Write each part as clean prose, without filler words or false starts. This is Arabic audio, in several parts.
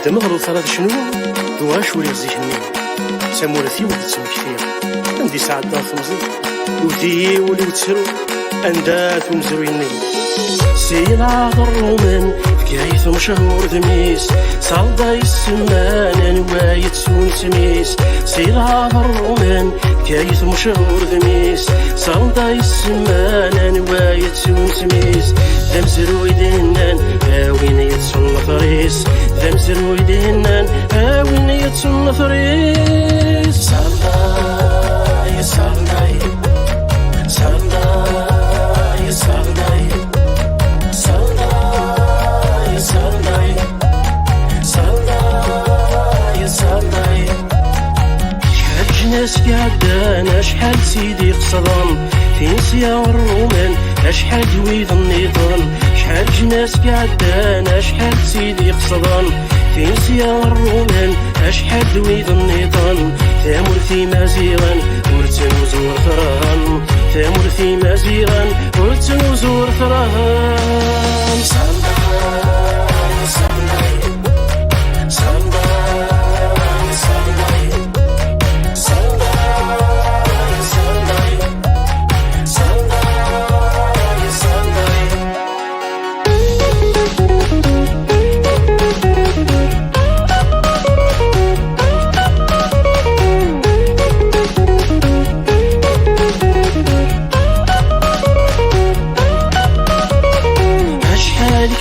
دمغ ثلاث شنو دواش ولي زيهني سامورثي ولي تسمكفير عندي ساعة دار تمزي ودي ولي وتسرو أندات ومزرويني سيلا ضرومن فكايث مشهور ذميس صالدا يسمان انوايت سون سميس سيلا ضرومن فكايث مشهور ذميس صالدا يسمان انوايت سون سميس ذم زروي دهنان هاوين يتسون فريس ذم زروي دهنان هاوين يتسون فريس صالدا يصالدا صالدا يصالدا ناس قعدان شحال سيدي قصدان في نسيا والرومان شحال دويض النظام شحال جناس قعدان شحال سيدي قصدان في نسيا والرومان شحال دويض النظام ثامر في مزيغان ورتن وزور ثران ثامر في مزيغان ورتن وزور ثران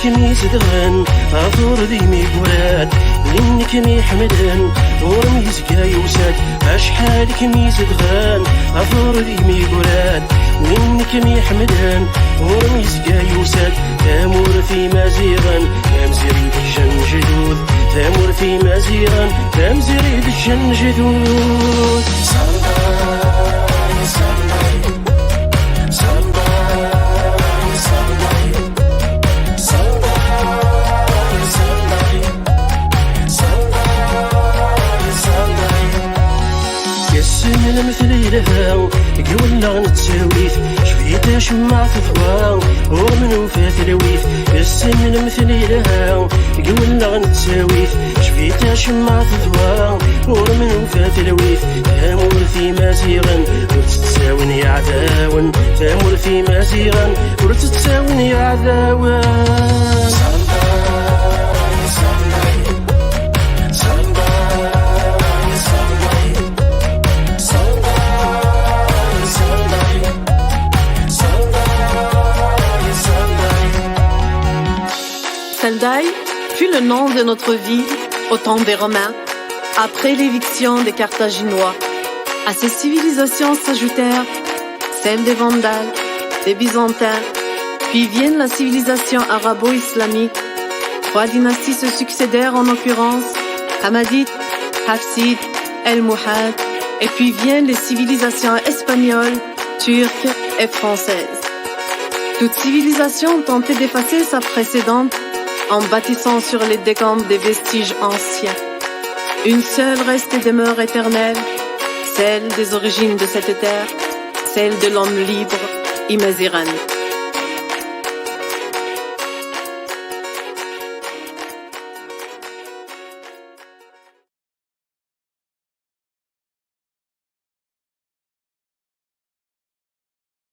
كني زدغن أثور ذي ميقولات لإنك مي حمدن ورمي زكاي وساد أشحال كني زدغن أثور ذي ميقولات لإنك مي حمدن ورمي زكاي وساد تامور في مزيغن تامزري بالجن جدود تامور في مزيغن تامزري بالجن جدود مثلي لها قولنا نتساويث شفيتها شمع تثوى ورمن وفات لويث السن مثلي لها قولنا نتساويث شفيتها شمع تثوى ورمن وفات لويث تامور في مزيغا ورتتساون يا عداون تامور في مزيغا ورتتساون يا عداون Saldaï fut le nom de notre ville au temps des Romains, après l'éviction des Carthaginois. À ces civilisations s'ajoutèrent celles des Vandales, des Byzantins, puis viennent la civilisation arabo-islamique. 3 dynasties se succédèrent en occurrence, Hammadites, Hafsides, El-Mouhad, et puis viennent les civilisations espagnoles, turques et françaises. Toute civilisation tentait d'effacer sa précédente en bâtissant sur les décombres des vestiges anciens. Une seule reste et demeure éternelle, celle des origines de cette terre, celle de l'homme libre, Imazirani.